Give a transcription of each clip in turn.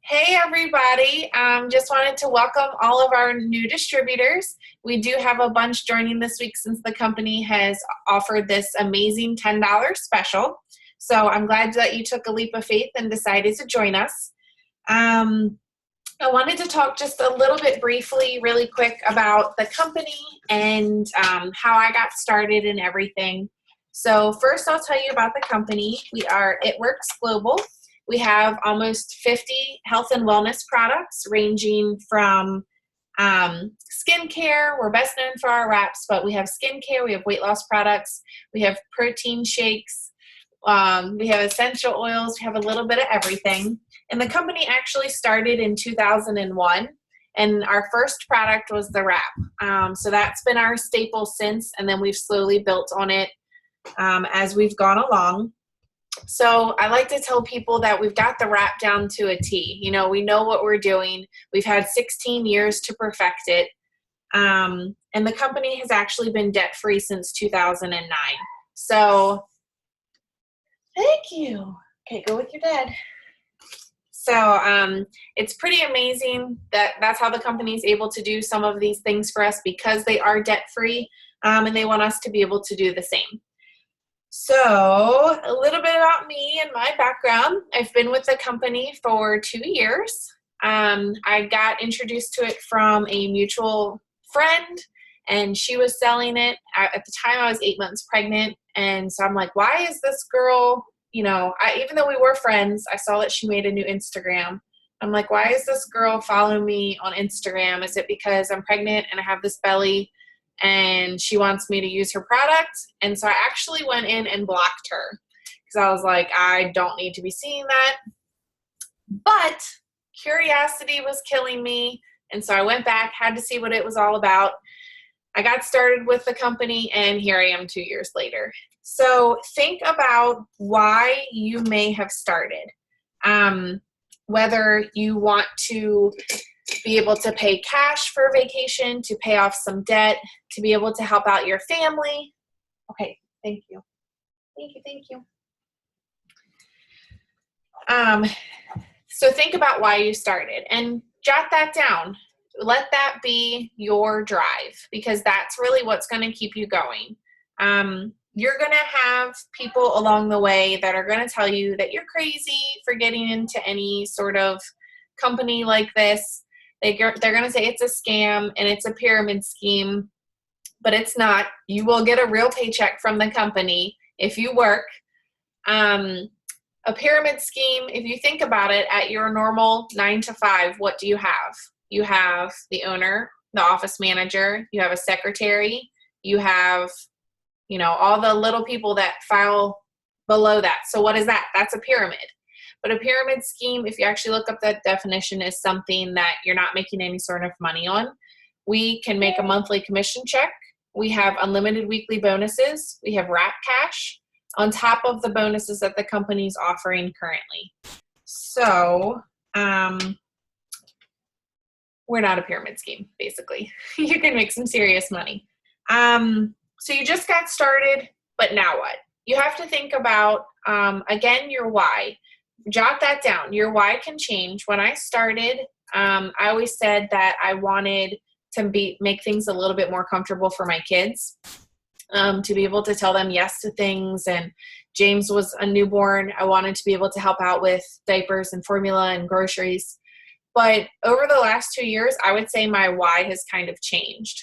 Hey everybody, just wanted to welcome all of our new distributors. We do have a bunch joining this week since the company has offered this amazing $10 special. So I'm glad that you took a leap of faith and decided to join us. Um, I wanted to talk just a little bit briefly, really quick about the company and how I got started and everything. So first I'll tell you about the company. We are It Works Global. We have almost 50 health and wellness products ranging from skincare. We're best known for our wraps, but we have skincare, we have weight loss products, we have protein shakes, we have essential oils, we have a little bit of everything. And the company actually started in 2001, and our first product was the wrap. So that's been our staple since, and then we've slowly built on it as we've gone along. So I like to tell people that we've got the wrap down to a T. You know, we know what we're doing. We've had 16 years to perfect it. And the company has actually been debt-free since 2009. So thank you. Okay, go with your dad. So it's pretty amazing that that's how the company is able to do some of these things for us because they are debt-free, and they want us to be able to do the same. So a little bit about me and my background. I've been with the company for 2 years. I got introduced to it from a mutual friend, and she was selling it. At the time, I was 8 months pregnant, and so I'm like, why is this girl, even though we were friends, I saw that she made a new Instagram. I'm like, why is this girl following me on Instagram? Is it because I'm pregnant and I have this belly and she wants me to use her product? And so I actually went in and blocked her because I was like, I don't need to be seeing that. But curiosity was killing me. And so I went back, had to see what it was all about. I got started with the company, and here I am 2 years later. So think about why you may have started. Whether you want to be able to pay cash for vacation, to pay off some debt, to be able to help out your family. Okay, thank you. Thank you. So think about why you started and jot that down. Let that be your drive because that's really what's going to keep you going. You're going to have people along the way that are going to tell you that you're crazy for getting into any sort of company like this. They're going to say it's a scam and it's a pyramid scheme, but it's not. You will get a real paycheck from the company if you work. A pyramid scheme, if you think about it, at your normal 9 to 5, what do you have? You have the owner, the office manager, you have a secretary, you have, all the little people that file below that. So what is that? That's a pyramid. But a pyramid scheme, if you actually look up that definition, is something that you're not making any sort of money on. We can make a monthly commission check. We have unlimited weekly bonuses. We have wrap cash on top of the bonuses that the company's offering currently. So we're not a pyramid scheme, basically. You can make some serious money. So you just got started, but now what? You have to think about, again, your why. Jot that down. Your why can change. When I started, I always said that I wanted to make things a little bit more comfortable for my kids, to be able to tell them yes to things. And James was a newborn. I wanted to be able to help out with diapers and formula and groceries. But over the last 2 years, I would say my why has kind of changed.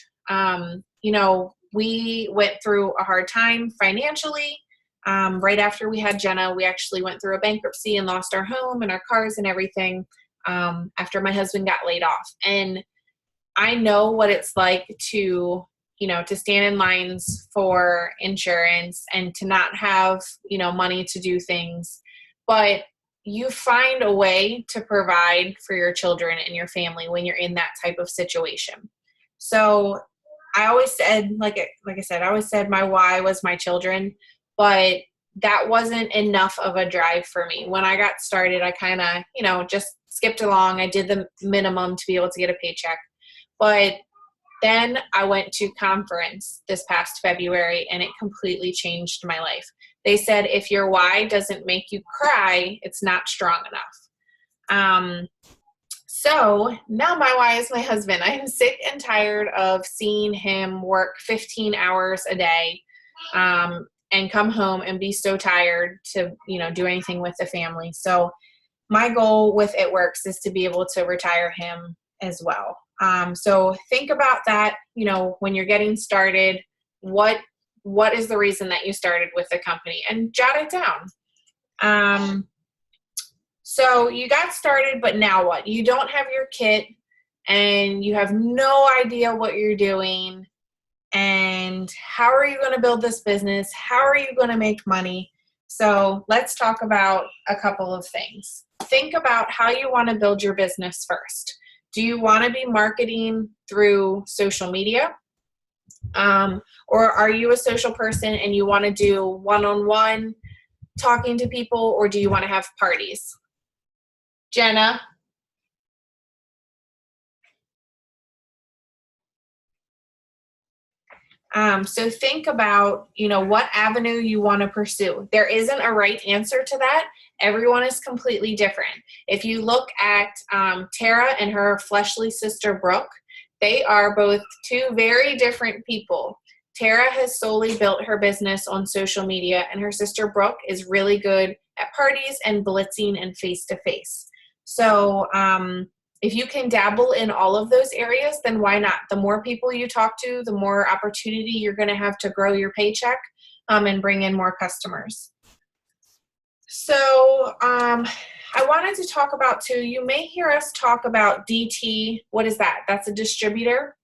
We went through a hard time financially. Right after we had Jenna, we actually went through a bankruptcy and lost our home and our cars and everything after my husband got laid off. And I know what it's like to stand in lines for insurance and to not have, money to do things. But you find a way to provide for your children and your family when you're in that type of situation. So I always said, like I said, I always said my why was my children, but that wasn't enough of a drive for me. When I got started, I kind of, just skipped along. I did the minimum to be able to get a paycheck. But then I went to conference this past February, and it completely changed my life. They said, if your why doesn't make you cry, it's not strong enough. So now my why is my husband. I am sick and tired of seeing him work 15 hours a day and come home and be so tired to, do anything with the family. So my goal with It Works is to be able to retire him as well. So think about that, when you're getting started, what is the reason that you started with the company, and jot it down. So you got started, but now what? You don't have your kit and you have no idea what you're doing. And how are you going to build this business? How are you going to make money? So let's talk about a couple of things. Think about how you want to build your business first. Do you want to be marketing through social media? Or are you a social person and you want to do one-on-one talking to people, or do you want to have parties? Jenna? So think about, what avenue you want to pursue. There isn't a right answer to that. Everyone is completely different. If you look at Tara and her fleshly sister, Brooke, they are both two very different people. Tara has solely built her business on social media, and her sister, Brooke, is really good at parties and blitzing and face-to-face. So if you can dabble in all of those areas, then why not? The more people you talk to, the more opportunity you're going to have to grow your paycheck and bring in more customers. So I wanted to talk about too, you may hear us talk about DT. What is that? That's a distributor.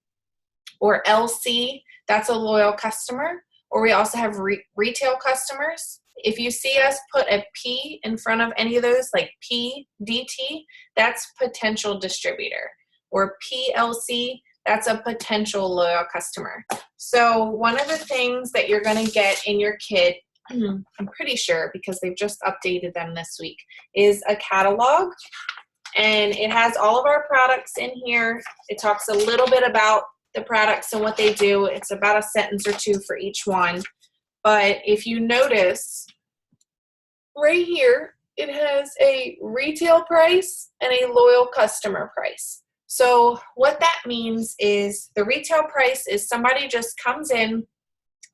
Or LC, that's a loyal customer. Or we also have retail customers. If you see us put a P in front of any of those, like PDT, that's potential distributor. Or PLC, that's a potential loyal customer. So one of the things that you're going to get in your kit, I'm pretty sure because they've just updated them this week, is a catalog. And it has all of our products in here. It talks a little bit about the products and what they do. It's about a sentence or two for each one. But if you notice, right here, it has a retail price and a loyal customer price. So what that means is the retail price is somebody just comes in,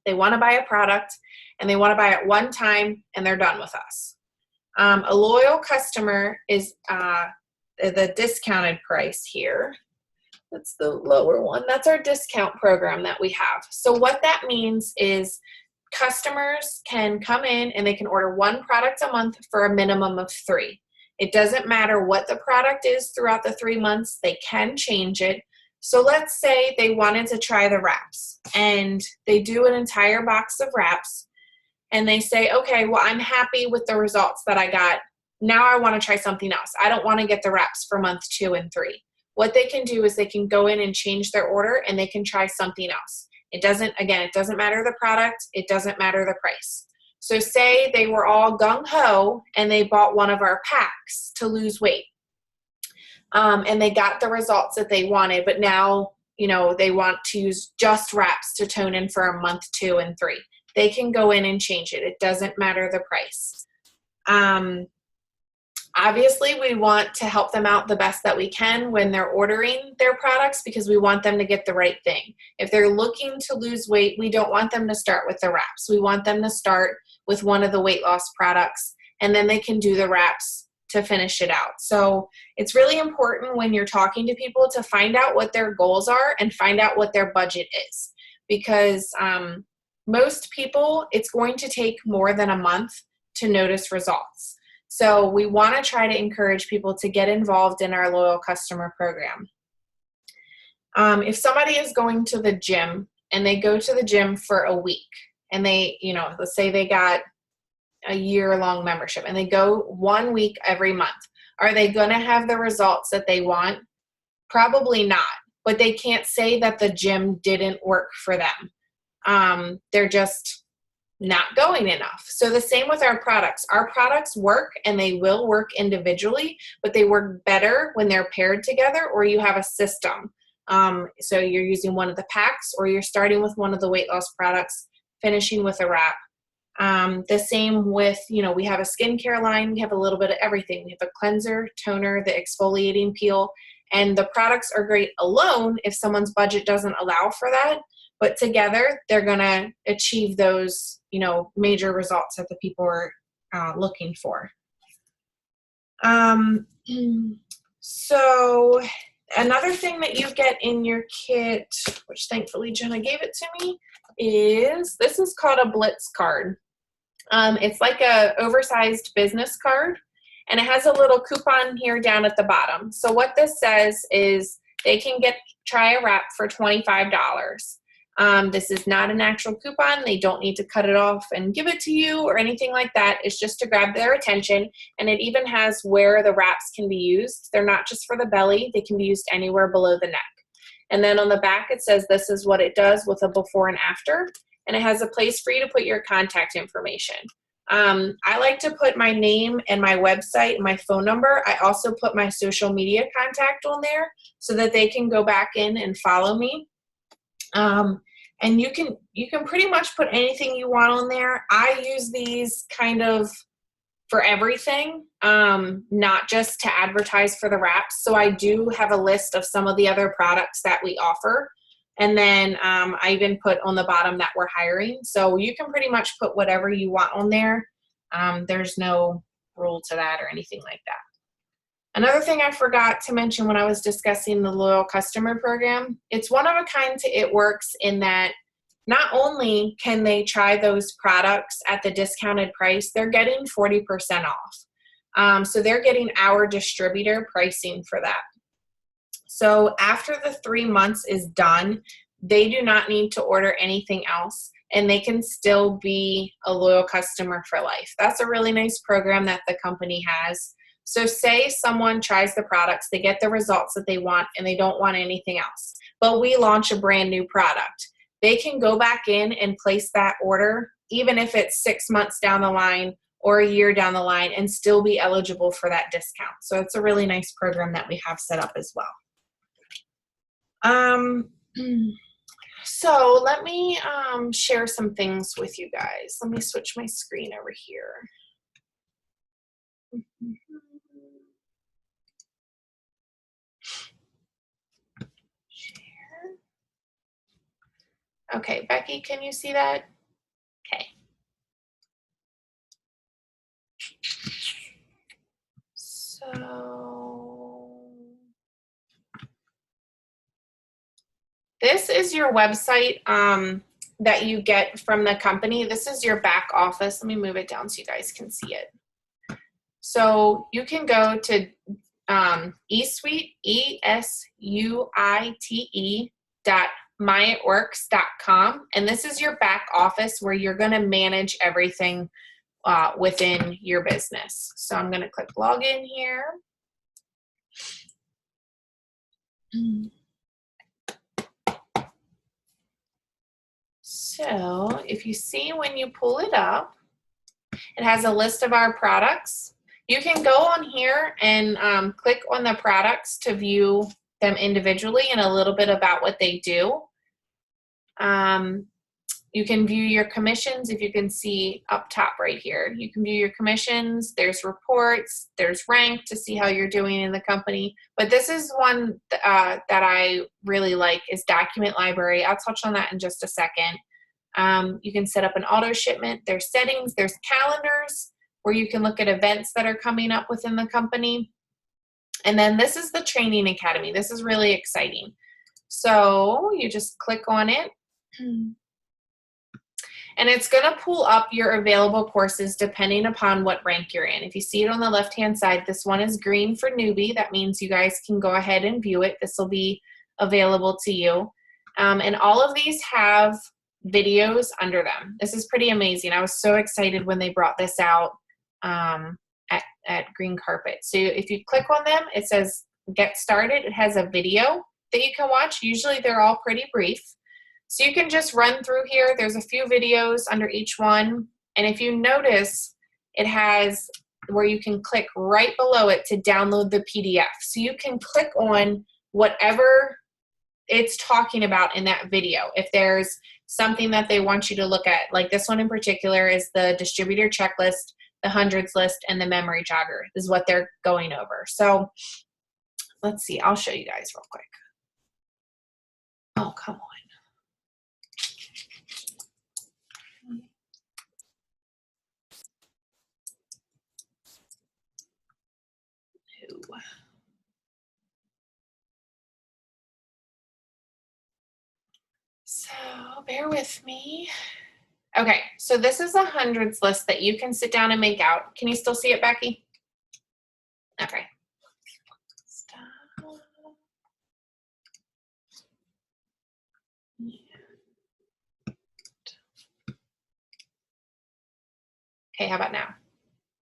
they want to buy a product, and they want to buy it one time, and they're done with us. A loyal customer is the discounted price here. That's the lower one. That's our discount program that we have. So what that means is customers can come in and they can order one product a month for a minimum of 3. It doesn't matter what the product is throughout the 3 months. They can change it. So let's say they wanted to try the wraps, and they do an entire box of wraps, and they say, okay, well, I'm happy with the results that I got. Now I want to try something else. I don't want to get the wraps for month 2 and 3. What they can do is they can go in and change their order, and they can try something else. It doesn't matter the product. It doesn't matter the price. So say they were all gung-ho and they bought one of our packs to lose weight. And they got the results that they wanted, but now, they want to use just wraps to tone in for a month 2 and 3. They can go in and change it. It doesn't matter the price. Obviously, we want to help them out the best that we can when they're ordering their products, because we want them to get the right thing. If they're looking to lose weight, we don't want them to start with the wraps. We want them to start with one of the weight loss products, and then they can do the wraps to finish it out. So it's really important when you're talking to people to find out what their goals are and find out what their budget is, because most people, it's going to take more than a month to notice results. So we want to try to encourage people to get involved in our loyal customer program. If somebody is going to the gym and they go to the gym for a week, and they, let's say they got a year-long membership and they go 1 week every month, are they going to have the results that they want? Probably not, but they can't say that the gym didn't work for them. They're just not going enough. So the same with our products. Our products work, and they will work individually, but they work better when they're paired together, or you have a system. So you're using one of the packs, or you're starting with one of the weight loss products, finishing with a wrap. The same with, we have a skincare line. We have a little bit of everything. We have a cleanser, toner, the exfoliating peel, and the products are great alone if someone's budget doesn't allow for that. But together, they're going to achieve those, major results that the people are looking for. So another thing that you get in your kit, which thankfully Jenna gave it to me, this is called a Blitz card. It's like a oversized business card, and it has a little coupon here down at the bottom. So what this says is they can try a wrap for $25. This is not an actual coupon. They don't need to cut it off and give it to you or anything like that. It's just to grab their attention, and it even has where the wraps can be used. They're not just for the belly. They can be used anywhere below the neck. And then on the back it says this is what it does with a before and after, and it has a place for you to put your contact information. I like to put my name and my website and my phone number. I also put my social media contact on there so that they can go back in and follow me. And you can pretty much put anything you want on there. I use these kind of for everything, not just to advertise for the wraps. So I do have a list of some of the other products that we offer. And then I even put on the bottom that we're hiring. So you can pretty much put whatever you want on there. There's no rule to that or anything like that. Another thing I forgot to mention when I was discussing the loyal customer program, it's one of a kind to It Works in that not only can they try those products at the discounted price, they're getting 40% off. So they're getting our distributor pricing for that. So after the 3 months is done, they do not need to order anything else, and they can still be a loyal customer for life. That's a really nice program that the company has. So say someone tries the products, they get the results that they want, and they don't want anything else, but we launch a brand new product. They can go back in and place that order, even if it's 6 months down the line or a year down the line, and still be eligible for that discount. So it's a really nice program that we have set up as well. So let me share some things with you guys. Let me switch my screen over here. Share. Okay, Becky, can you see that? Okay. So this is your website that you get from the company. This is your back office. Let me move it down so you guys can see it. So you can go to eSuite, ESUITE.myitworks.com, and this is your back office where you're going to manage everything within your business. So I'm going to click login here. So if you see when you pull it up, it has a list of our products. You can go on here and click on the products to view them individually and a little bit about what they do. You can view your commissions, if you can see up top right here. You can view your commissions, there's reports, there's rank to see how you're doing in the company. But this is one that I really like is Document Library. I'll touch on that in just a second. You can set up an auto shipment. There's settings, there's calendars where you can look at events that are coming up within the company. And then this is the Training Academy. This is really exciting. So you just click on it. And it's going to pull up your available courses depending upon what rank you're in. If you see it on the left-hand side, this one is green for newbie. That means you guys can go ahead and view it. This will be available to you. And all of these have videos under them. This is pretty amazing. I was so excited when they brought this out at Green Carpet. So if you click on them, it says Get Started. It has a video that you can watch. Usually they're all pretty brief. So you can just run through here. There's a few videos under each one. And if you notice, it has where you can click right below it to download the PDF. So you can click on whatever it's talking about in that video. If there's something that they want you to look at, like this one in particular is the distributor checklist, the hundreds list, and the memory jogger is what they're going over. So let's see, I'll show you guys real quick. Oh, come on. So bear with me. Okay, so this is a hundreds list that you can sit down and make out. Can you still see it, Becky? Okay. Stop. Okay, how about now?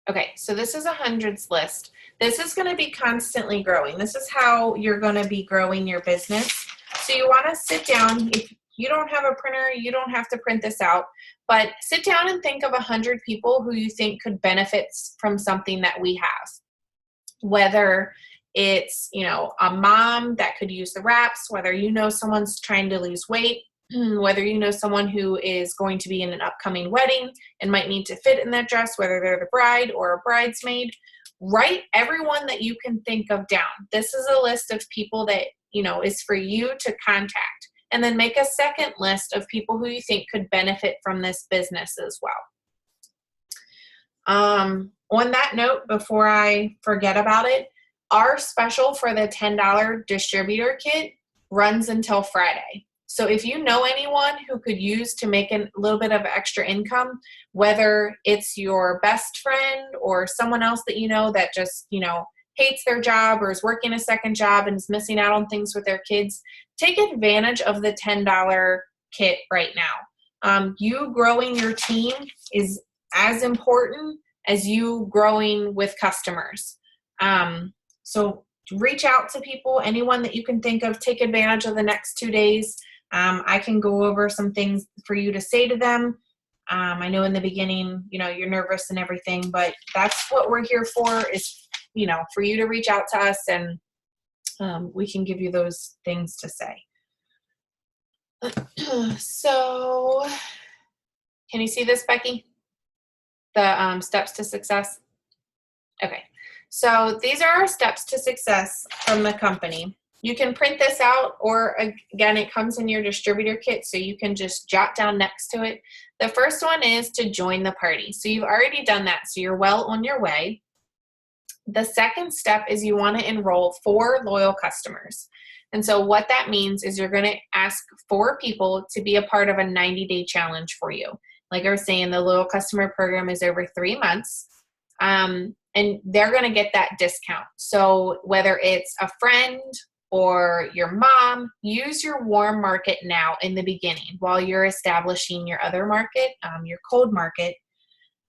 Okay, so this is a hundreds list. This is going to be constantly growing. This is how you're going to be growing your business. So you want to sit down. If you don't have a printer, you don't have to print this out, but sit down and think of 100 people who you think could benefit from something that we have. Whether it's, you know, a mom that could use the wraps, whether you know someone's trying to lose weight, whether you know someone who is going to be in an upcoming wedding and might need to fit in that dress, whether they're the bride or a bridesmaid, write everyone that you can think of down. This is a list of people that, you know, is for you to contact. And then make a second list of people who you think could benefit from this business as well. On that note, before I forget about it, our special for the $10 distributor kit runs until Friday. So if you know anyone who could use to make a little bit of extra income, whether it's your best friend or someone else that you know that just, you know, hates their job or is working a second job and is missing out on things with their kids, take advantage of the $10 kit right now. You growing your team is as important as you growing with customers. So reach out to people, anyone that you can think of, take advantage of the next 2 days. I can go over some things for you to say to them. I know in the beginning, you know, you're nervous and everything, but that's what we're here for, is, you know, for you to reach out to us, and we can give you those things to say. So can you see this, Becky? The steps to success? Okay. So these are our steps to success from the company. You can print this out, or again, it comes in your distributor kit, so you can just jot down next to it. The first one is to join the party. So you've already done that, so you're well on your way. The second step is you want to enroll 4 loyal customers. And so what that means is you're going to ask 4 people to be a part of a 90-day challenge for you. Like I was saying, the loyal customer program is over 3 months. And they're going to get that discount. So whether it's a friend or your mom, use your warm market now in the beginning while you're establishing your other market, your cold market,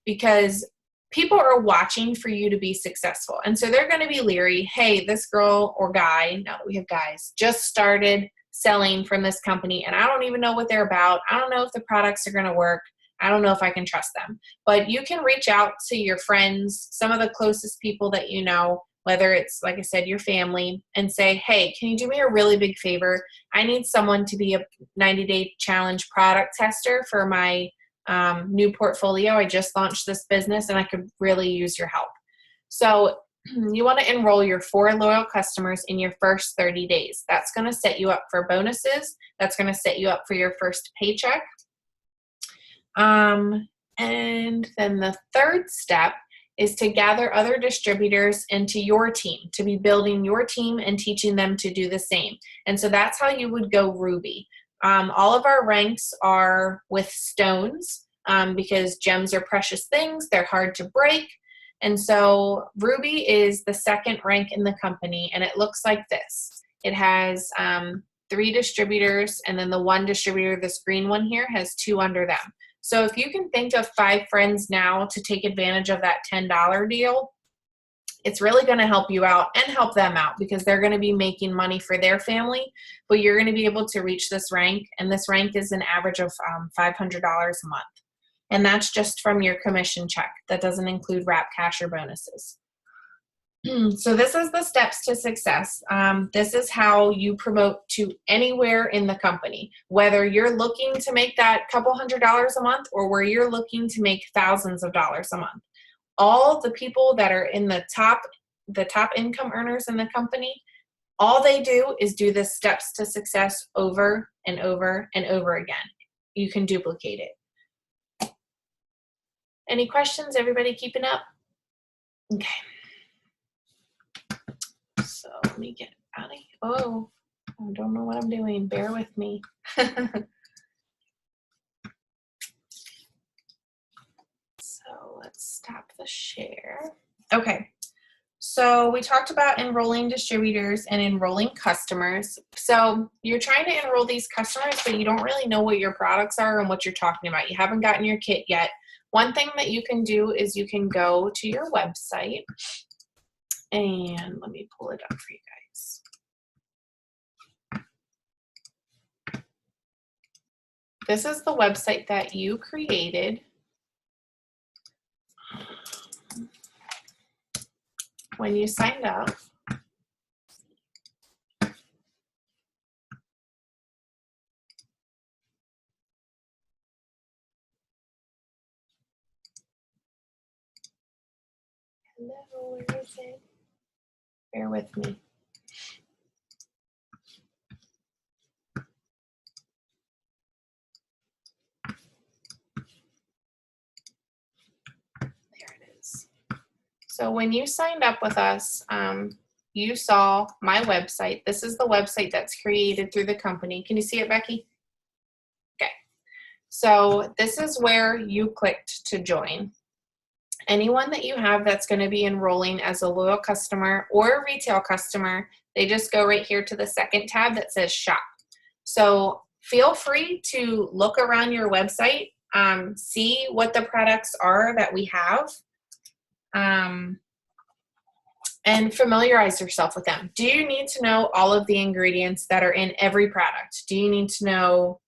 because people are watching for you to be successful. And so they're going to be leery. Hey, this girl or guy, now that we have guys, just started selling from this company, and I don't even know what they're about. I don't know if the products are going to work. I don't know if I can trust them. But you can reach out to your friends, some of the closest people that you know, whether it's, like I said, your family, and say, hey, can you do me a really big favor? I need someone to be a 90-day challenge product tester for my new portfolio. I just launched this business and I could really use your help. So you want to enroll your 4 loyal customers in your first 30 days. That's going to set you up for bonuses. That's going to set you up for your first paycheck. And then the third step is to gather other distributors into your team, to be building your team and teaching them to do the same. And so that's how you would go Ruby. All of our ranks are with stones because gems are precious things. They're hard to break. And so Ruby is the second rank in the company, and it looks like this. It has 3 distributors, and then the 1 distributor, this green one here, has 2 under them. So if you can think of 5 friends now to take advantage of that $10 deal, it's really going to help you out and help them out, because they're going to be making money for their family, but you're going to be able to reach this rank, and this rank is an average of $500 a month. And that's just from your commission check. That doesn't include wrap, cash, or bonuses. So this is the steps to success. This is how you promote to anywhere in the company, whether you're looking to make that couple $100s a month or where you're looking to make thousands of dollars a month. All the people that are in the top income earners in the company, all they do is do the steps to success over and over and over again. You can duplicate it. Any questions? Everybody keeping up? Okay. So let me get out of here. Oh, I don't know what I'm doing. Bear with me. So let's stop the share. Okay. So we talked about enrolling distributors and enrolling customers. So you're trying to enroll these customers, but you don't really know what your products are and what you're talking about. You haven't gotten your kit yet. One thing that you can do is you can go to your website, and let me pull it up for you guys. This is the website that you created when you signed up. Hello, where is it? Bear with me. There it is. So when you signed up with us, you saw my website. This is the website that's created through the company. Can you see it, Becky? Okay. So this is where you clicked to join. Anyone that you have that's going to be enrolling as a loyal customer or a retail customer, they just go right here to the second tab that says shop. So feel free to look around your website, see what the products are that we have, and familiarize yourself with them. Do you need to know all of the ingredients that are in every product? Do you need to know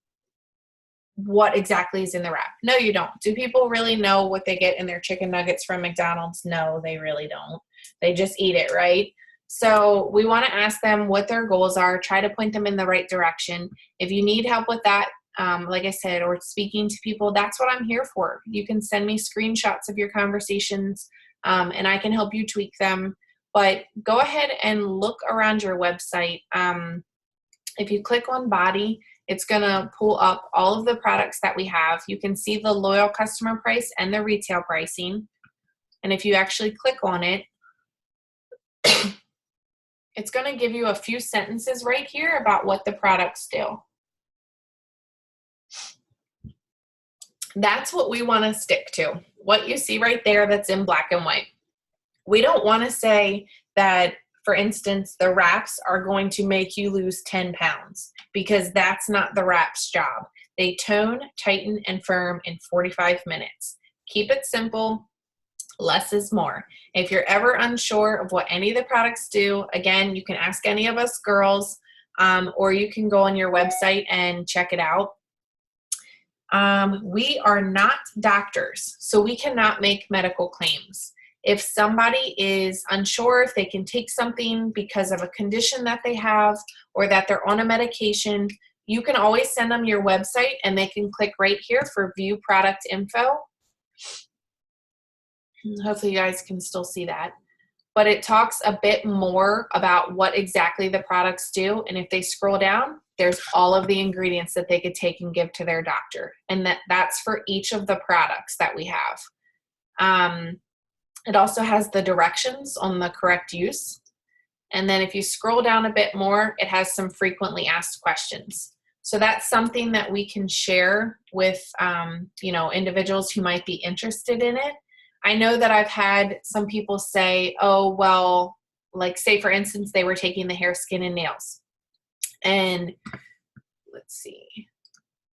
what exactly is in the wrap? No, you don't. Do people really know what they get in their chicken nuggets from McDonald's? No, they really don't. They just eat it, right? So we want to ask them what their goals are, try to point them in the right direction. If you need help with that, like I said, or speaking to people, that's what I'm here for. You can send me screenshots of your conversations, and I can help you tweak them. But go ahead and look around your website. If you click on body, it's going to pull up all of the products that we have. You can see the loyal customer price and the retail pricing. And if you actually click on it, it's going to give you a few sentences right here about what the products do. That's what we want to stick to. What you see right there that's in black and white. We don't want to say that, for instance, the wraps are going to make you lose 10 pounds because that's not the wraps job. They tone, tighten, and firm in 45 minutes. Keep it simple. Less is more. If you're ever unsure of what any of the products do, again, you can ask any of us girls, or you can go on your website and check it out. We are not doctors, so we cannot make medical claims. If somebody is unsure if they can take something because of a condition that they have or that they're on a medication, you can always send them your website and they can click right here for view product info. Hopefully you guys can still see that. But it talks a bit more about what exactly the products do. And if they scroll down, there's all of the ingredients that they could take and give to their doctor. And that's for each of the products that we have. It also has the directions on the correct use. And then if you scroll down a bit more, it has some frequently asked questions. So that's something that we can share with individuals who might be interested in it. I know that I've had some people say, oh, well, like say for instance, they were taking the hair, skin, and nails. And let's see.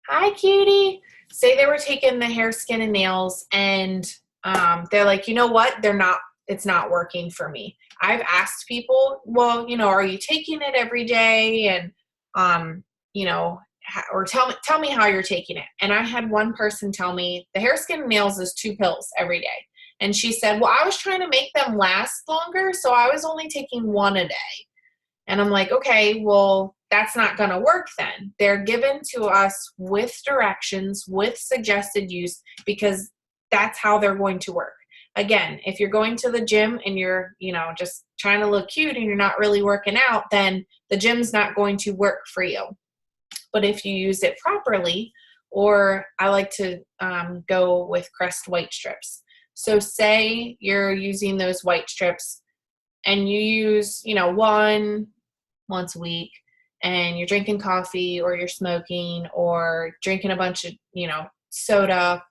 Hi, cutie. Say they were taking the hair, skin, and nails, and they're like, you know what? It's not working for me. I've asked people, well, are you taking it every day? And, or tell me how you're taking it. And I had one person tell me the hair, skin, and nails is 2 pills every day. And she said, well, I was trying to make them last longer, so I was only taking one a day. And I'm like, okay, well, that's not going to work then. They're given to us with directions, with suggested use, because that's how they're going to work. Again, if you're going to the gym and you're, just trying to look cute and you're not really working out, then the gym's not going to work for you. But if you use it properly, or I like to go with Crest white strips. So say you're using those white strips and you use, once a week, and you're drinking coffee or you're smoking or drinking a bunch of, soda,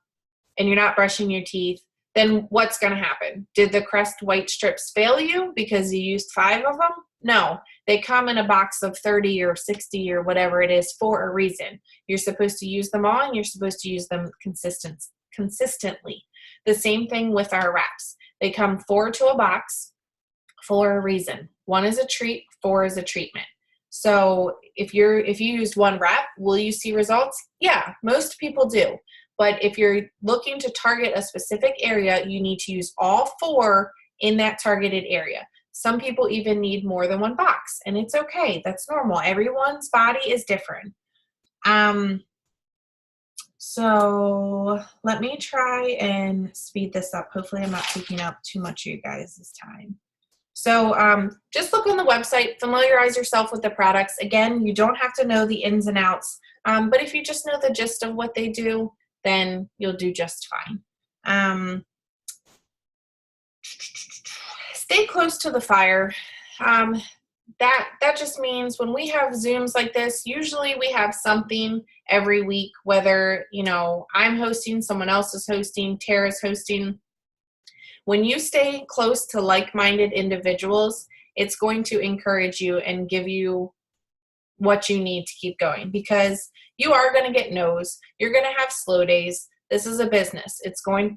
and you're not brushing your teeth, then what's going to happen? Did the Crest white strips fail you because you used 5 of them? No, they come in a box of 30 or 60 or whatever it is for a reason. You're supposed to use them all, and you're supposed to use them consistently. The same thing with our wraps. They come 4 to a box for a reason. 1 is a treat, 4 is a treatment. So if you used 1 wrap, will you see results? Yeah, most people do. But if you're looking to target a specific area, you need to use all 4 in that targeted area. Some people even need more than 1 box, and it's okay. That's normal. Everyone's body is different. So let me try and speed this up. Hopefully I'm not taking up too much of you guys' time. So just look on the website, familiarize yourself with the products. Again, you don't have to know the ins and outs, but if you just know the gist of what they do, then you'll do just fine. Stay close to the fire. That just means when we have Zooms like this, usually we have something every week, whether, I'm hosting, someone else is hosting, Tara's hosting. When you stay close to like-minded individuals, it's going to encourage you and give you what you need to keep going, because you are going to get no's. You're going to have slow days. This is a business.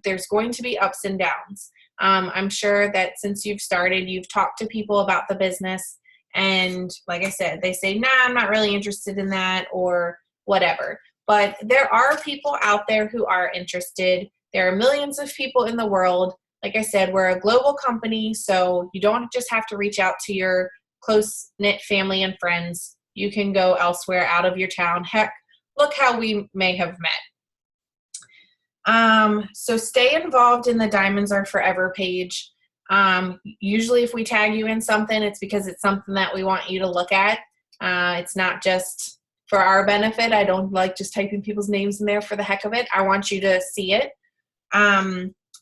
There's going to be ups and downs. I'm sure that since you've started, you've talked to people about the business, and like I said, they say, nah, I'm not really interested in that, or whatever. But there are people out there who are interested. There are millions of people in the world. Like I said, we're a global company, so you don't just have to reach out to your close-knit family and friends. You can go elsewhere out of your town. Heck, look how we may have met. So stay involved in the Diamonds Are Forever page. Usually if we tag you in something, it's because it's something that we want you to look at. It's not just for our benefit. I don't like just typing people's names in there for the heck of it. I want you to see it.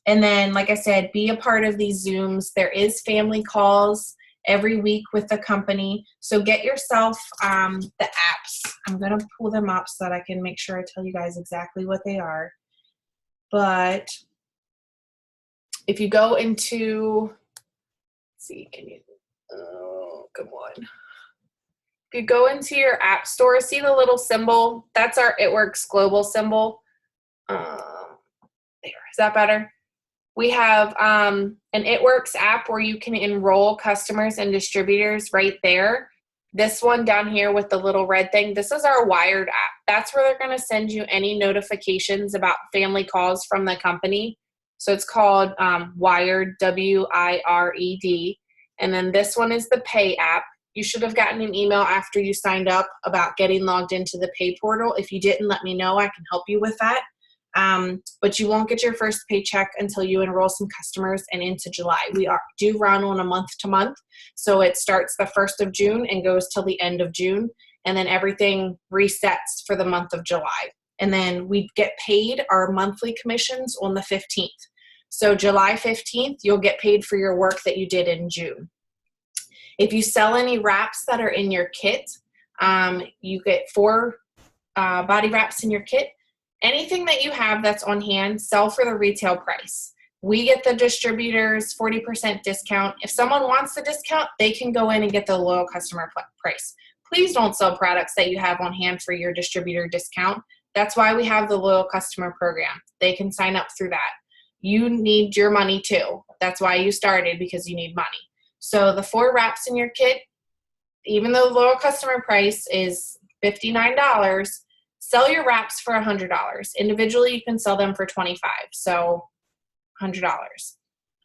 And then, like I said, be a part of these Zooms. There is family calls every week with the company. So get yourself the apps. I'm going to pull them up so that I can make sure I tell you guys exactly what they are. But if you go into, let's see, come on. If you go into your app store, see the little symbol? That's our It Works Global symbol. There, is that better? We have an It Works app where you can enroll customers and distributors right there. This one down here with the little red thing, this is our Wired app. That's where they're going to send you any notifications about family calls from the company. So it's called Wired, W-I-R-E-D. And then this one is the Pay app. You should have gotten an email after you signed up about getting logged into the Pay portal. If you didn't, let me know. I can help you with that. But you won't get your first paycheck until you enroll some customers and into July. We do run on a month-to-month. So it starts the 1st of June and goes till the end of June. And then everything resets for the month of July. And then we get paid our monthly commissions on the 15th. So July 15th, you'll get paid for your work that you did in June. If you sell any wraps that are in your kit, you get 4 body wraps in your kit. Anything that you have that's on hand, sell for the retail price. We get the distributors 40% discount. If someone wants the discount, they can go in and get the loyal customer price. Please don't sell products that you have on hand for your distributor discount. That's why we have the loyal customer program. They can sign up through that. You need your money too. That's why you started, because you need money. So the 4 wraps in your kit, even though the loyal customer price is $59, sell your wraps for $100. Individually, you can sell them for $25, so $100.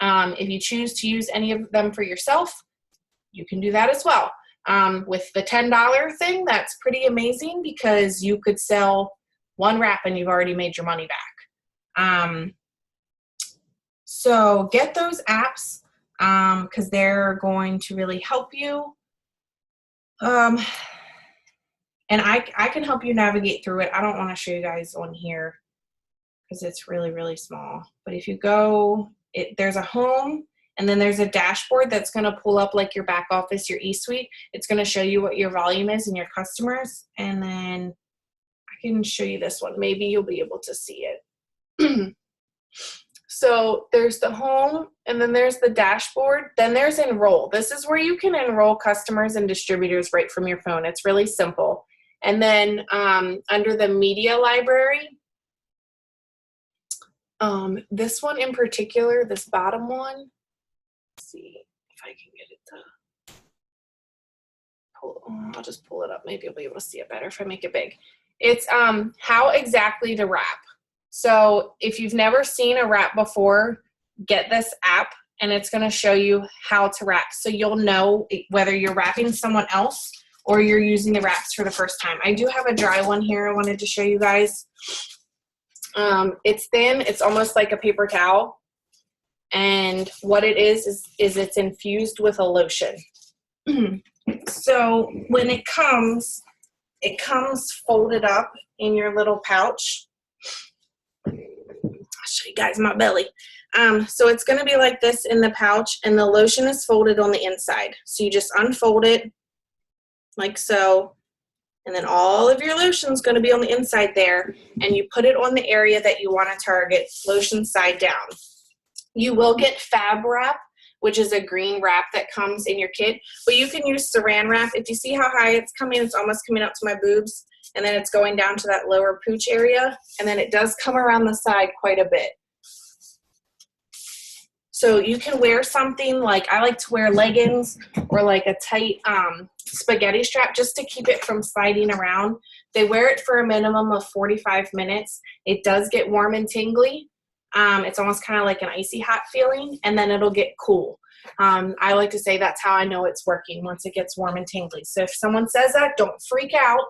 If you choose to use any of them for yourself, you can do that as well. With the $10 thing, that's pretty amazing because you could sell one wrap and you've already made your money back. So get those apps because they're going to really help you. And I can help you navigate through it. I don't want to show you guys on here because it's really, really small. But if you go, there's a home, and then there's a dashboard that's going to pull up like your back office, your eSuite. It's going to show you what your volume is and your customers. And then I can show you this one. Maybe you'll be able to see it. So there's the home, and then there's the dashboard. Then there's enroll. This is where you can enroll customers and distributors right from your phone. It's really simple. And then under the media library, this one in particular, this bottom one, let's see if I can get it to pull. I'll just pull it up. Maybe you'll be able to see it better if I make it big. It's how exactly to wrap. So if you've never seen a wrap before, get this app and it's going to show you how to wrap. So you'll know whether you're wrapping someone else or you're using the wraps for the first time. I do have a dry one here I wanted to show you guys. It's thin. It's almost like a paper towel. And what it is it's infused with a lotion. So when it comes folded up in your little pouch. I'll show you guys my belly. So it's going to be like this in the pouch, and the lotion is folded on the inside. So you just unfold it like so, and then all of your lotion is going to be on the inside there, and you put it on the area that you want to target, lotion side down. You will get Fab Wrap, which is a green wrap that comes in your kit, but you can use Saran Wrap. If you see how high it's coming, it's almost coming up to my boobs, and then it's going down to that lower pooch area, and then it does come around the side quite a bit. So you can wear something like, I like to wear leggings or like a tight spaghetti strap just to keep it from sliding around. They wear it for a minimum of 45 minutes. It does get warm and tingly. It's almost kind of like an icy hot feeling, and then it'll get cool. I like to say that's how I know it's working, once it gets warm and tingly. So if someone says that, don't freak out.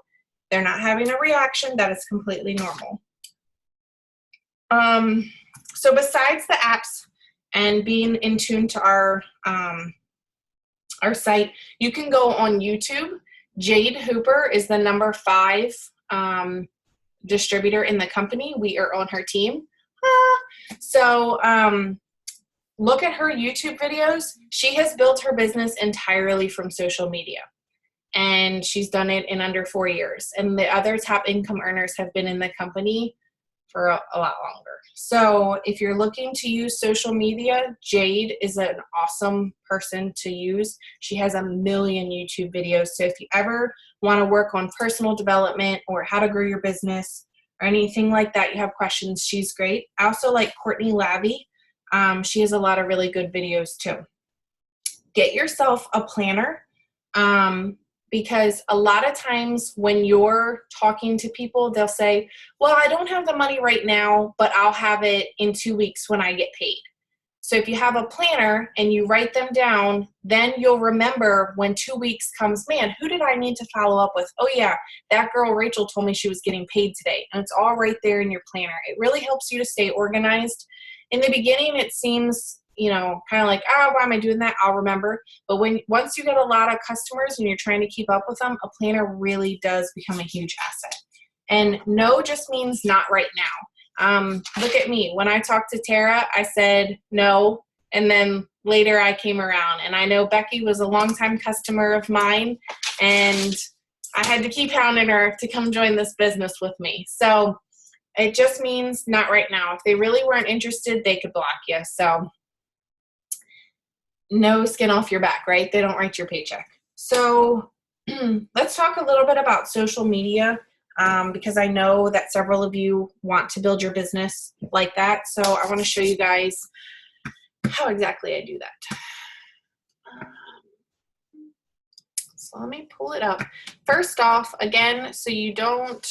They're not having a reaction. That is completely normal. So besides the apps and being in tune to our site, you can go on YouTube. Jade Hooper is the number 5 distributor in the company. We are on her team. So look at her YouTube videos. She has built her business entirely from social media, and she's done it in under 4 years. And the other top income earners have been in the company for a lot longer. So if you're looking to use social media, Jade is an awesome person to use. She has a million YouTube videos. So if you ever want to work on personal development or how to grow your business or anything like that, you have questions, she's great. I also like Courtney Labby. She has a lot of really good videos too. Get yourself a planner. Because a lot of times when you're talking to people, they'll say, well, I don't have the money right now, but I'll have it in 2 weeks when I get paid. So if you have a planner and you write them down, then you'll remember when 2 weeks comes, man, who did I need to follow up with? Oh yeah, that girl Rachel told me she was getting paid today. And it's all right there in your planner. It really helps you to stay organized. In the beginning, it seems, kind of like, why am I doing that? I'll remember. But once you get a lot of customers and you're trying to keep up with them, a planner really does become a huge asset. And no just means not right now. Look at me. When I talked to Tara, I said no, and then later I came around. And I know Becky was a longtime customer of mine, and I had to keep hounding her to come join this business with me. So it just means not right now. If they really weren't interested, they could block you. So no skin off your back, right? They don't write your paycheck. So let's talk a little bit about social media, because I know that several of you want to build your business like that. So I want to show you guys how exactly I do that. So let me pull it up. First off, again, so you don't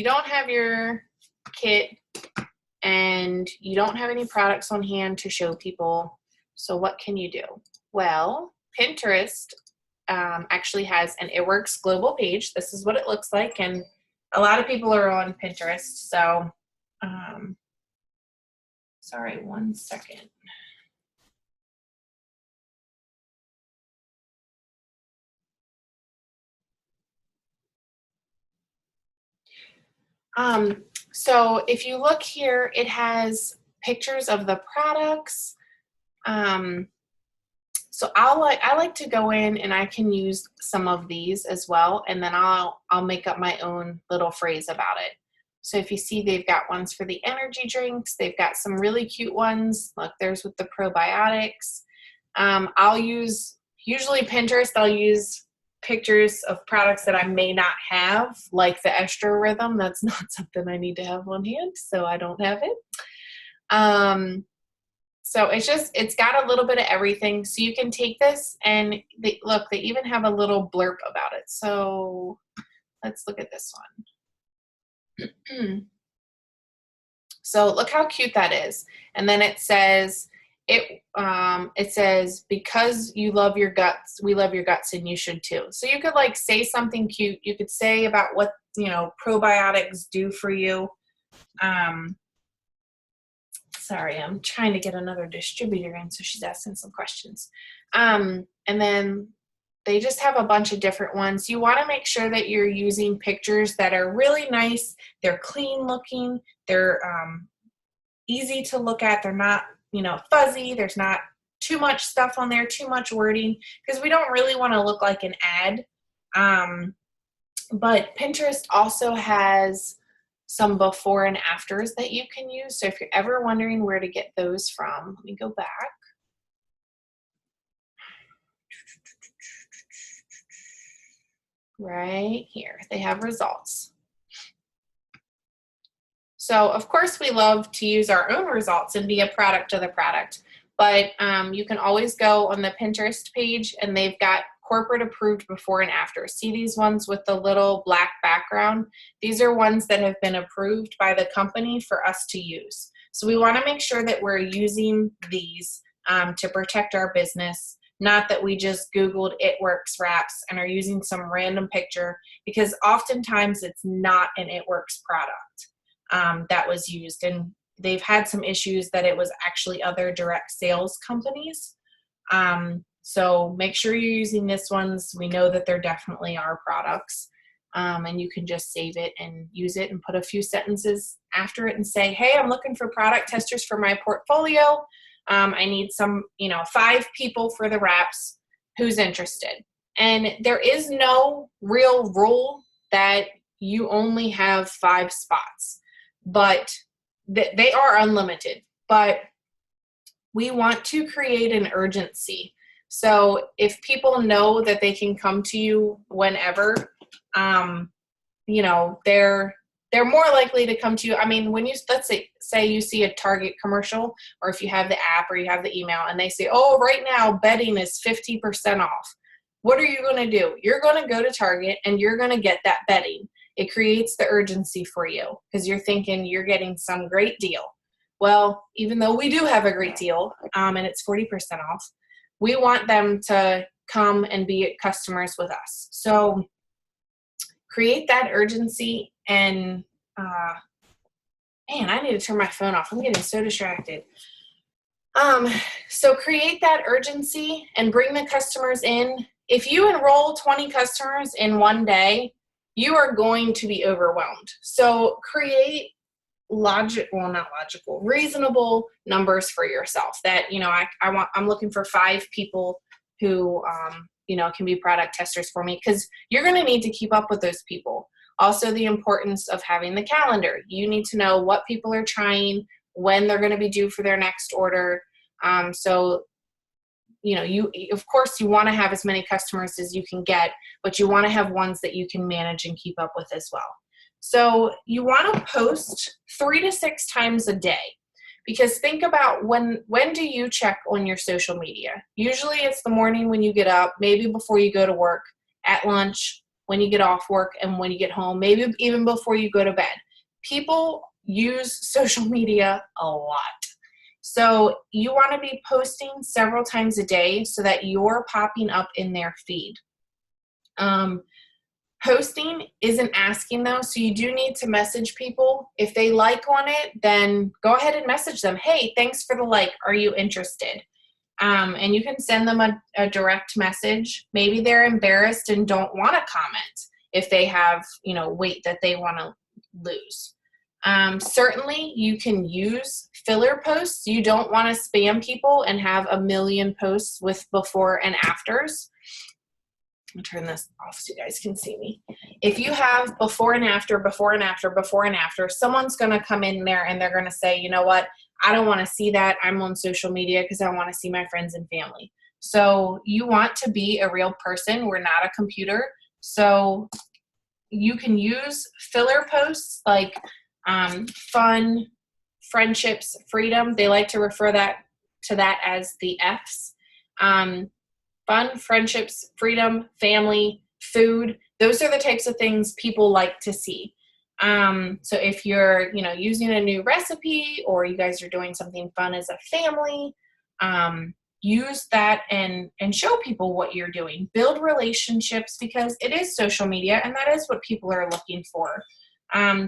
have your kit and you don't have any products on hand to show people. So what can you do? Well, Pinterest actually has an It Works global page. This is what it looks like, and a lot of people are on Pinterest. So, sorry, 1 second. So if you look here, it has pictures of the products. So I like to go in and I can use some of these as well, and then I'll make up my own little phrase about it. So if you see, they've got ones for the energy drinks. They've got some really cute ones. Look, there's with the probiotics. I'll use, usually Pinterest, I'll use pictures of products that I may not have, like the Estro Rhythm. That's not something I need to have on hand, so I don't have it. So it's got a little bit of everything. So you can take this and look, they even have a little blurb about it. So let's look at this one. So look how cute that is. And then it says, it says, because you love your guts, we love your guts and you should too. So you could like say something cute. You could say about what, probiotics do for you. Sorry, I'm trying to get another distributor in, so she's asking some questions. And then they just have a bunch of different ones. You want to make sure that you're using pictures that are really nice. They're clean looking. They're easy to look at. They're not, fuzzy. There's not too much stuff on there, too much wording, because we don't really want to look like an ad. But Pinterest also has some before and afters that you can use. So if you're ever wondering where to get those from, let me go back. Right here, they have results. So of course we love to use our own results and be a product of the product, but you can always go on the Pinterest page and they've got corporate approved before and after. See these ones with the little black background? These are ones that have been approved by the company for us to use. So we want to make sure that we're using these to protect our business, not that we just Googled It Works wraps and are using some random picture, because oftentimes it's not an It Works product that was used. And they've had some issues that it was actually other direct sales companies. So make sure you're using this ones. We know that they're definitely our products. And you can just save it and use it and put a few sentences after it and say, hey, I'm looking for product testers for my portfolio. I need some, 5 people for the wraps. Who's interested? And there is no real rule that you only have 5 spots, but they are unlimited. But we want to create an urgency. So if people know that they can come to you whenever, they're more likely to come to you. I mean, when let's say you see a Target commercial, or if you have the app or you have the email and they say, oh, right now bedding is 50% off. What are you going to do? You're going to go to Target and you're going to get that bedding. It creates the urgency for you because you're thinking you're getting some great deal. Well, even though we do have a great deal and it's 40% off, we want them to come and be customers with us. So create that urgency and, man, I need to turn my phone off. I'm getting so distracted. So create that urgency and bring the customers in. If you enroll 20 customers in one day, you are going to be overwhelmed. So create reasonable numbers for yourself that, I'm looking for 5 people who, can be product testers for me, because you're going to need to keep up with those people. Also, the importance of having the calendar. You need to know what people are trying, when they're going to be due for their next order. Of course, you want to have as many customers as you can get, but you want to have ones that you can manage and keep up with as well. So you want to post 3 to 6 times a day, because think about when do you check on your social media? Usually it's the morning when you get up, maybe before you go to work, at lunch, when you get off work, and when you get home, maybe even before you go to bed. People use social media a lot. So you want to be posting several times a day so that you're popping up in their feed. Posting isn't asking though, so you do need to message people. If they like on it, then go ahead and message them. Hey, thanks for the like. Are you interested? And you can send them a direct message. Maybe they're embarrassed and don't want to comment if they have, weight that they want to lose. Certainly, you can use filler posts. You don't want to spam people and have a million posts with before and afters. I'll turn this off so you guys can see me. If you have before and after, before and after, before and after, someone's going to come in there and they're going to say, you know what, I don't want to see that. I'm on social media because I want to see my friends and family. So you want to be a real person. We're not a computer. So you can use filler posts like fun, friendships, freedom. They like to refer to that as the F's. Fun, friendships, freedom, family, food. Those are the types of things people like to see. So if you're, using a new recipe or you guys are doing something fun as a family, use that and show people what you're doing. Build relationships because it is social media and that is what people are looking for.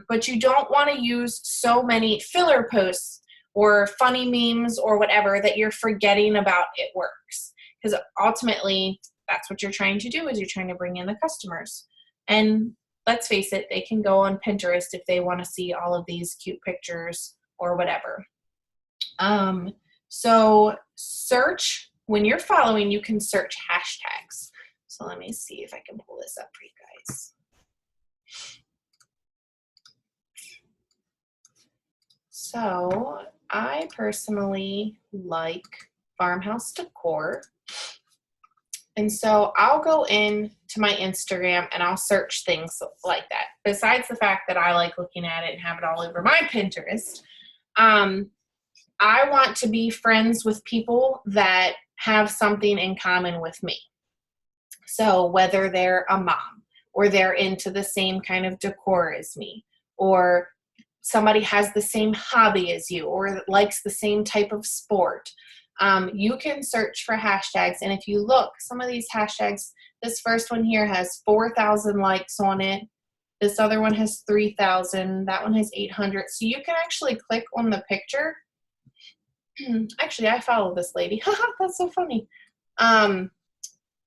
But you don't want to use so many filler posts or funny memes or whatever that you're forgetting about it works. Because ultimately, that's what you're trying to do is you're trying to bring in the customers. And let's face it, they can go on Pinterest if they want to see all of these cute pictures or whatever. So search, when you're following, you can search hashtags. So let me see if I can pull this up for you guys. So I personally like farmhouse decor. And so I'll go in to my Instagram and I'll search things like that. Besides the fact that I like looking at it and have it all over my Pinterest, I want to be friends with people that have something in common with me. So whether they're a mom or they're into the same kind of decor as me, or somebody has the same hobby as you, or likes the same type of sport, you can search for hashtags. And if you look, some of these hashtags, this first one here has 4,000 likes on it. This other one has 3,000. That one has 800. So you can actually click on the picture. Actually, I follow this lady. Haha, that's so funny. Let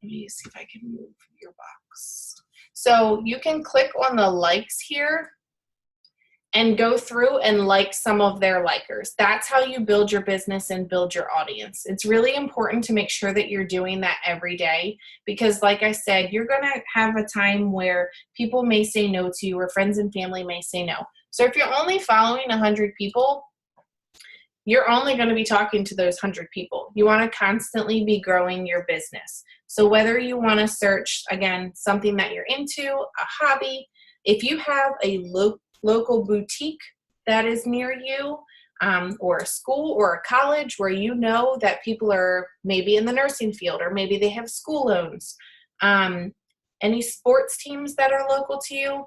me see if I can move your box. So you can click on the likes here and go through and like some of their likers. That's how you build your business and build your audience. It's really important to make sure that you're doing that every day because like I said, you're gonna have a time where people may say no to you or friends and family may say no. So if you're only following 100 people, you're only gonna be talking to those 100 people. You wanna constantly be growing your business. So whether you wanna search, again, something that you're into, a hobby, if you have a local boutique that is near you, or a school or a college where you know that people are maybe in the nursing field or maybe they have school loans, any sports teams that are local to you,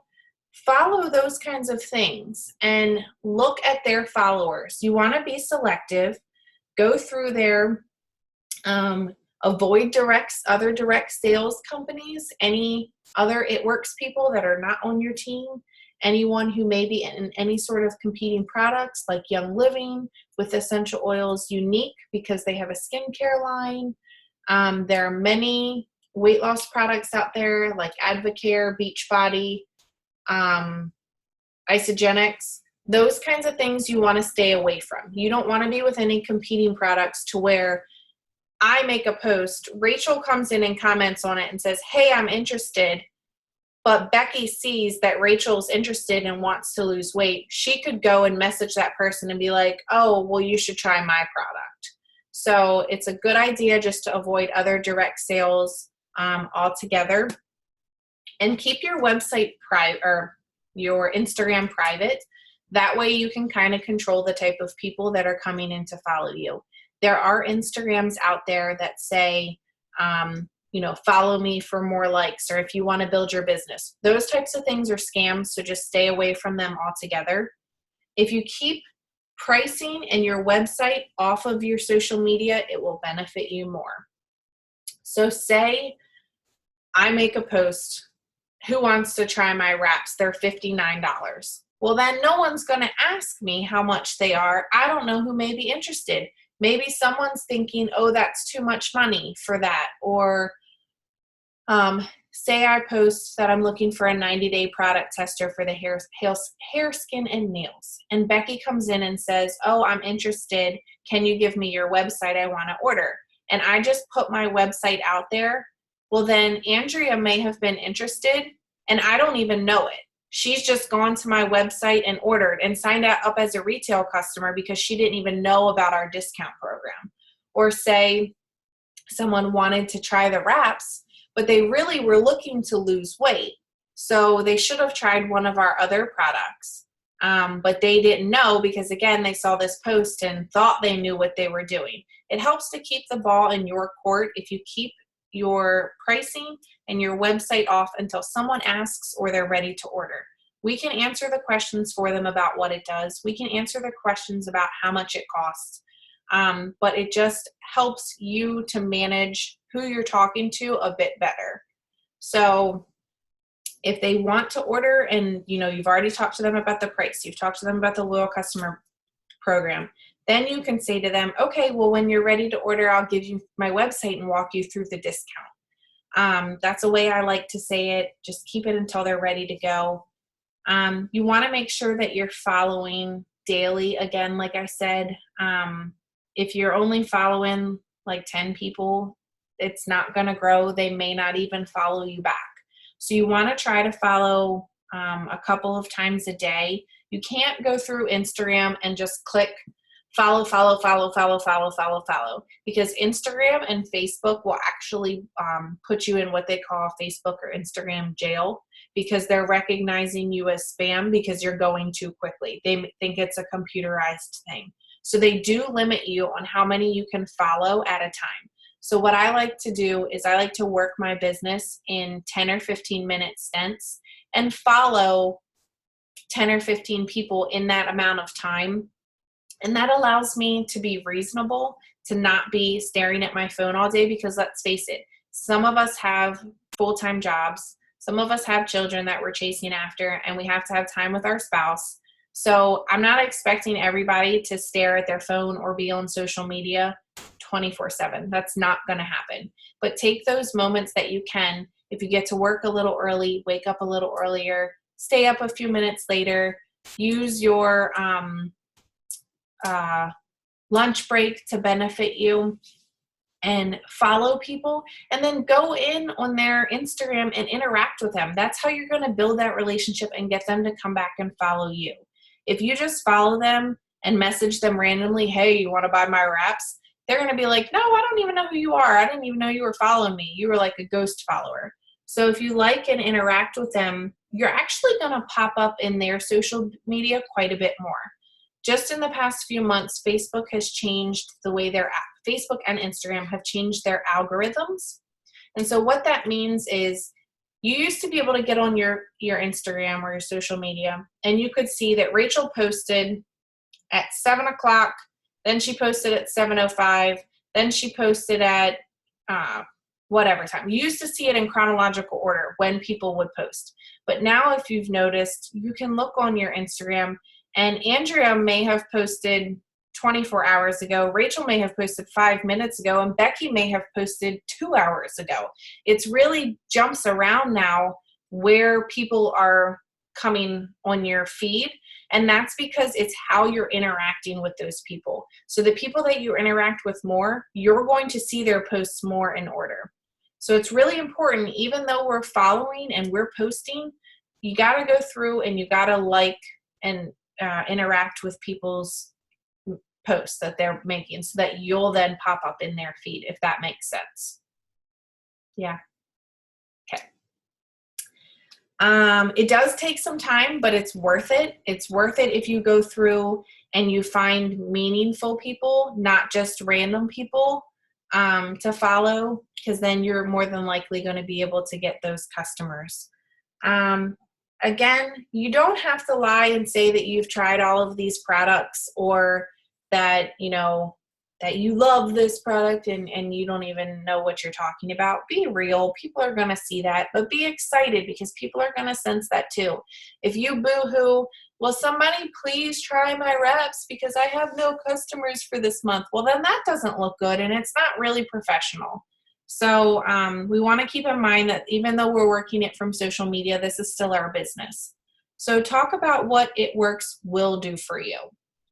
follow those kinds of things and look at their followers. You want to be selective, go through their, avoid other direct sales companies, any other It Works people that are not on your team, anyone who may be in any sort of competing products like Young Living with essential oils unique because they have a skincare line. There are many weight loss products out there like Advocare, Beachbody, Isagenix. Those kinds of things you want to stay away from. You don't want to be with any competing products to where I make a post, Rachel comes in and comments on it and says, hey, I'm interested. But Becky sees that Rachel's interested and wants to lose weight. She could go and message that person and be like, oh, well, you should try my product. So it's a good idea just to avoid other direct sales altogether. And keep your website private or your Instagram private. That way you can kind of control the type of people that are coming in to follow you. There are Instagrams out there that say, follow me for more likes, or if you want to build your business. Those types of things are scams, so just stay away from them altogether. If you keep pricing and your website off of your social media, it will benefit you more. So say I make a post, who wants to try my wraps? They're $59. Well, then no one's going to ask me how much they are. I don't know who may be interested. Maybe someone's thinking, oh, that's too much money for that. Or say I post that I'm looking for a 90-day product tester for the hair, skin, and nails. And Becky comes in and says, oh, I'm interested. Can you give me your website? I want to order. And I just put my website out there. Well, then Andrea may have been interested, and I don't even know it. She's just gone to my website and ordered and signed up as a retail customer because she didn't even know about our discount program. Or say someone wanted to try the wraps, but they really were looking to lose weight. So they should have tried one of our other products, but they didn't know because, again, they saw this post and thought they knew what they were doing. It helps to keep the ball in your court if you keep your pricing and your website off until someone asks or they're ready to order. We can answer the questions for them about what it does. We can answer the questions about how much it costs. But it just helps you to manage who you're talking to a bit better. So if they want to order and you've already talked to them about the price, you've talked to them about the loyal customer program, then you can say to them, okay, well, when you're ready to order, I'll give you my website and walk you through the discount. That's a way I like to say it. Just keep it until they're ready to go. You want to make sure that you're following daily. Again, like I said, if you're only following like 10 people, it's not going to grow. They may not even follow you back. So you want to try to follow a couple of times a day. You can't go through Instagram and just click follow, because Instagram and Facebook will actually put you in what they call Facebook or Instagram jail, because they're recognizing you as spam because you're going too quickly. They think it's a computerized thing. So they do limit you on how many you can follow at a time. So what I like to do is I like to work my business in 10 or 15 minute stints and follow 10 or 15 people in that amount of time. And that allows me to be reasonable, to not be staring at my phone all day, because let's face it, some of us have full-time jobs. Some of us have children that we're chasing after, and we have to have time with our spouse. So I'm not expecting everybody to stare at their phone or be on social media 24/7. That's not going to happen. But take those moments that you can. If you get to work a little early, wake up a little earlier, stay up a few minutes later, use your lunch break to benefit you, and follow people, and then go in on their Instagram and interact with them. That's how you're going to build that relationship and get them to come back and follow you. If you just follow them and message them randomly, hey, you want to buy my wraps? They're going to be like, no, I don't even know who you are. I didn't even know you were following me. You were like a ghost follower. So if you like and interact with them, you're actually going to pop up in their social media quite a bit more. Just in the past few months, Facebook has changed the way Facebook and Instagram have changed their algorithms. And so what that means is you used to be able to get on your Instagram or your social media, and you could see that Rachel posted at 7 o'clock, then she posted at 7:05, then she posted at whatever time. You used to see it in chronological order when people would post. But now, if you've noticed, you can look on your Instagram, and Andrea may have posted 24 hours ago, Rachel may have posted 5 minutes ago, and Becky may have posted 2 hours ago. It's really jumps around now where people are coming on your feed, and that's because it's how you're interacting with those people. So the people that you interact with more, you're going to see their posts more in order. So it's really important, even though we're following and we're posting, you got to go through and you got to like and interact with people's posts that they're making, so that you'll then pop up in their feed, if that makes sense. Yeah. Okay. It does take some time, but it's worth it. It's worth it if you go through and you find meaningful people, not just random people to follow, because then you're more than likely going to be able to get those customers. again, you don't have to lie and say that you've tried all of these products, or that, that you love this product and you don't even know what you're talking about. Be real. People are going to see that, but be excited, because people are going to sense that too. If you boo-hoo, well, somebody please try my reps because I have no customers for this month. Well, then that doesn't look good, and it's not really professional. So we want to keep in mind that even though we're working it from social media, this is still our business. So talk about what It Works will do for you.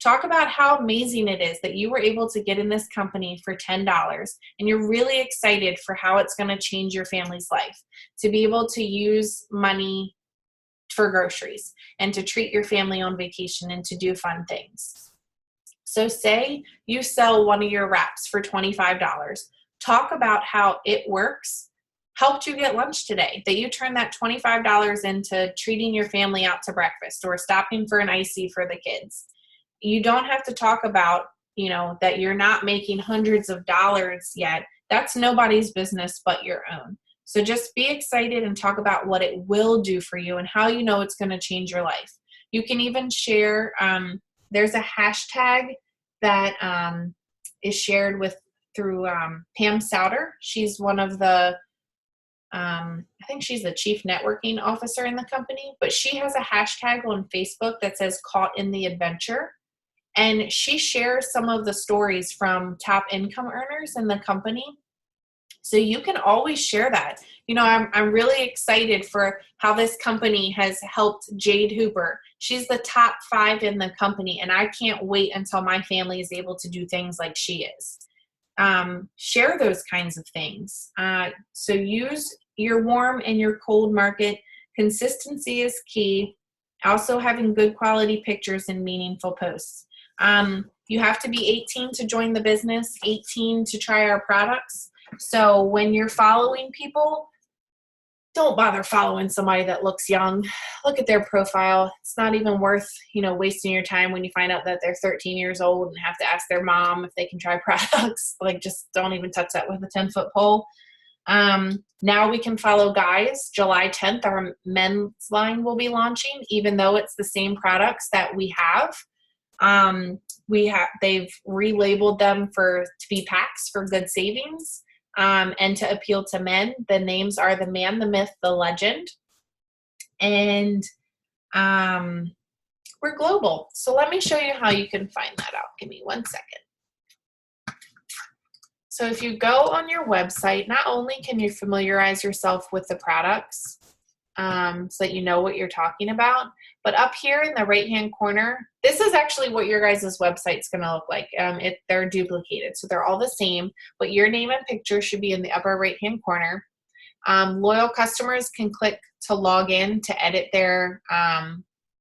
Talk about how amazing it is that you were able to get in this company for $10, and you're really excited for how it's going to change your family's life, to be able to use money for groceries and to treat your family on vacation and to do fun things. So say you sell one of your wraps for $25. Talk about how It Works helped you get lunch today, that you turned that $25 into treating your family out to breakfast or stopping for an icy for the kids. You don't have to talk about, that you're not making hundreds of dollars yet. That's nobody's business but your own. So just be excited and talk about what it will do for you and how you know it's going to change your life. You can even share, there's a hashtag that is shared through Pam Souter. She's one of the, I think she's the chief networking officer in the company, but she has a hashtag on Facebook that says Caught in the Adventure. And she shares some of the stories from top income earners in the company. So you can always share that. I'm really excited for how this company has helped Jade Hooper. She's the top 5 in the company, and I can't wait until my family is able to do things like she is. Share those kinds of things. So use your warm and your cold market. Consistency is key. Also having good quality pictures and meaningful posts. You have to be 18 to join the business, 18 to try our products. So when you're following people, don't bother following somebody that looks young. Look at their profile. It's not even worth, wasting your time when you find out that they're 13 years old and have to ask their mom if they can try products. Just don't even touch that with a 10-foot pole. Now we can follow guys. July 10th, our men's line will be launching, even though it's the same products that we have. They've relabeled them to be packs for good savings. And to appeal to men. The names are The Man, the Myth, the Legend. And we're global. So let me show you how you can find that out. Give me 1 second. So if you go on your website, not only can you familiarize yourself with the products so that you know what you're talking about, but up here in the right-hand corner, this is actually what your guys' website's going to look like. They're duplicated, so they're all the same, but your name and picture should be in the upper right-hand corner. Loyal customers can click to log in to edit their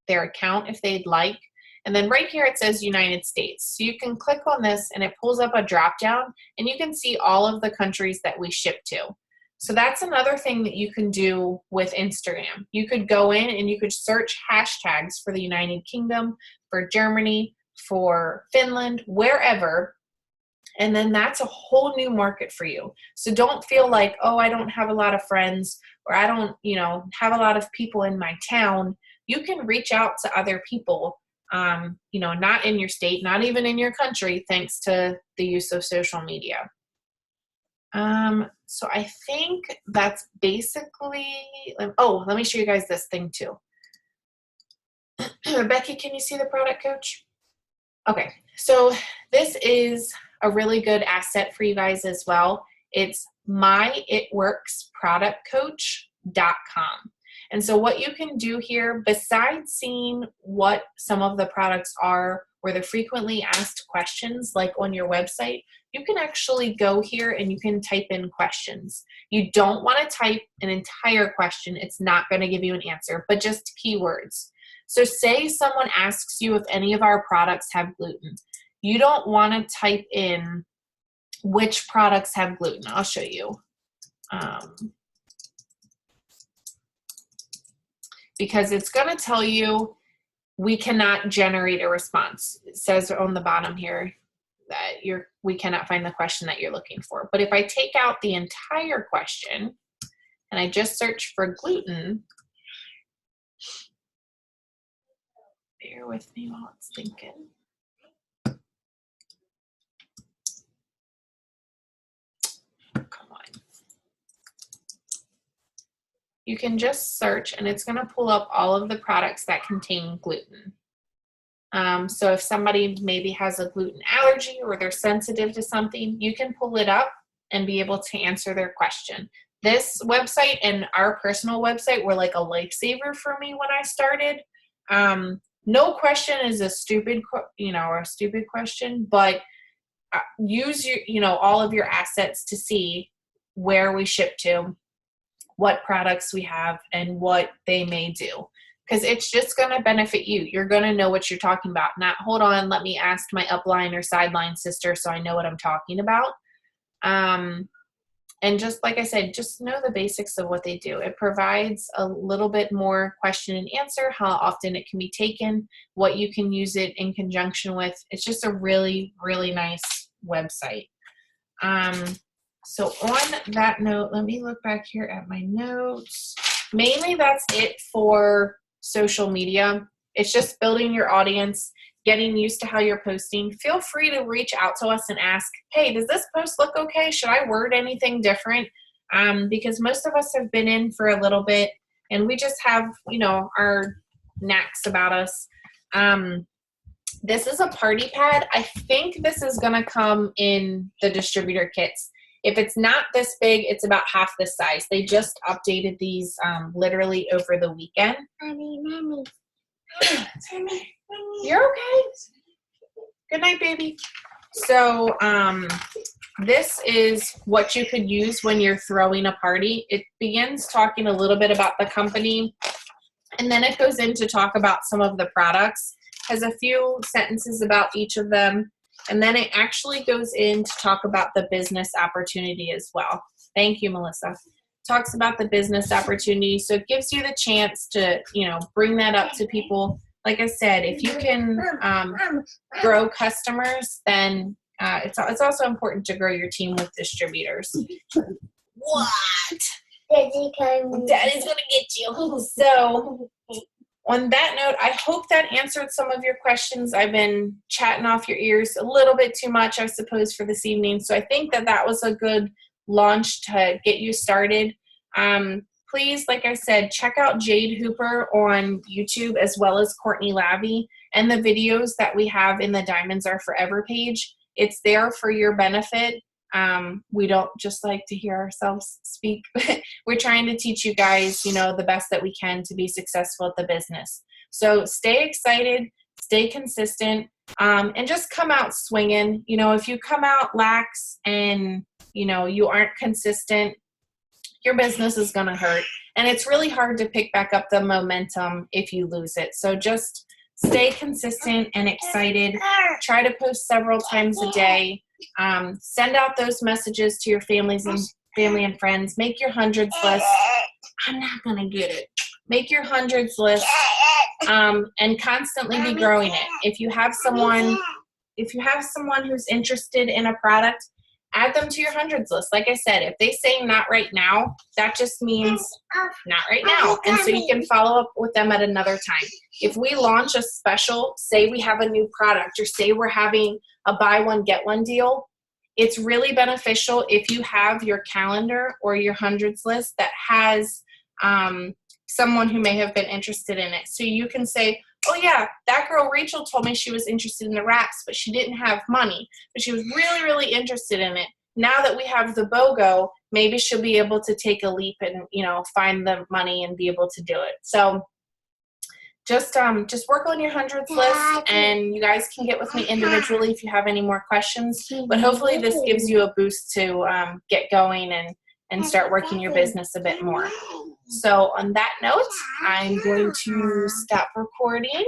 account if they'd like. And then right here it says United States. So you can click on this and it pulls up a drop-down, and you can see all of the countries that we ship to. So that's another thing that you can do with Instagram. You could go in and you could search hashtags for the United Kingdom, for Germany, for Finland, wherever, and then that's a whole new market for you. So don't feel like, oh, I don't have a lot of friends, or I don't, have a lot of people in my town. You can reach out to other people, not in your state, not even in your country, thanks to the use of social media. So I think that's basically, let me show you guys this thing too. Becky, can you see the product coach? Okay, so this is a really good asset for you guys as well. It's myitworksproductcoach.com. And so what you can do here, besides seeing what some of the products are or the frequently asked questions like on your website, you can actually go here and you can type in questions. You don't want to type an entire question. It's not going to give you an answer, but just keywords. So say someone asks you if any of our products have gluten. You don't want to type in which products have gluten. I'll show you. Because it's going to tell you we cannot generate a response. It says on the bottom here that we cannot find the question that you're looking for. But if I take out the entire question and I just search for gluten, Bear with me while it's thinking. Come on. You can just search and it's going to pull up all of the products that contain gluten. So if somebody maybe has a gluten allergy or they're sensitive to something, you can pull it up and be able to answer their question. This website and our personal website were like a lifesaver for me when I started. No question is a stupid, or a stupid question, but use your, all of your assets to see where we ship to, what products we have, and what they may do. Because it's just going to benefit you. You're going to know what you're talking about. Not, hold on, let me ask my upline or sideline sister so I know what I'm talking about. And just like I said, just know the basics of what they do. It provides a little bit more question and answer, how often it can be taken, what you can use it in conjunction with. It's just a really, really nice website. So on that note, let me look back here at my notes. Mainly that's it for social media. It's just building your audience, getting used to how you're posting. Feel free to reach out to us and ask, hey, does this post look okay? Should I word anything different? Because most of us have been in for a little bit and we just have, our knacks about us. This is a party pad. I think this is going to come in the distributor kits. If it's not this big, it's about half this size. They just updated these literally over the weekend. Mommy. You're okay. Good night, baby. So this is what you could use when you're throwing a party. It begins talking a little bit about the company, and then it goes into talk about some of the products. Has a few sentences about each of them. And then it actually goes in to talk about the business opportunity as well. Thank you, Melissa. Talks about the business opportunity. So it gives you the chance to, bring that up to people. Like I said, if you can grow customers, then it's also important to grow your team with distributors. What? Daddy's going to get you. So on that note, I hope that answered some of your questions. I've been chatting off your ears a little bit too much, I suppose, for this evening. So I think that was a good launch to get you started. Please, like I said, check out Jade Hooper on YouTube as well as Courtney Lavey and the videos that we have in the Diamonds Are Forever page. It's there for your benefit. We don't just like to hear ourselves speak, but we're trying to teach you guys, the best that we can to be successful at the business. So stay excited, stay consistent, and just come out swinging. If you come out lax and, you aren't consistent, your business is going to hurt. And it's really hard to pick back up the momentum if you lose it. So just stay consistent and excited. Try to post several times a day. Send out those messages to your family and friends. Make your hundreds list. I'm not gonna get it. Make your hundreds list, and constantly be growing it. If you have someone who's interested in a product, add them to your hundreds list. Like I said, if they say not right now, that just means not right now. And so you can follow up with them at another time. If we launch a special, say we have a new product, or say we're having a buy one, get one deal, it's really beneficial if you have your calendar or your hundreds list that has someone who may have been interested in it. So you can say, oh yeah, that girl Rachel told me she was interested in the wraps, but she didn't have money, but she was really, really interested in it. Now that we have the BOGO, maybe she'll be able to take a leap and, find the money and be able to do it. So just work on your hundreds list, and you guys can get with me individually if you have any more questions. But hopefully this gives you a boost to get going and start working your business a bit more. So on that note, I'm going to stop recording.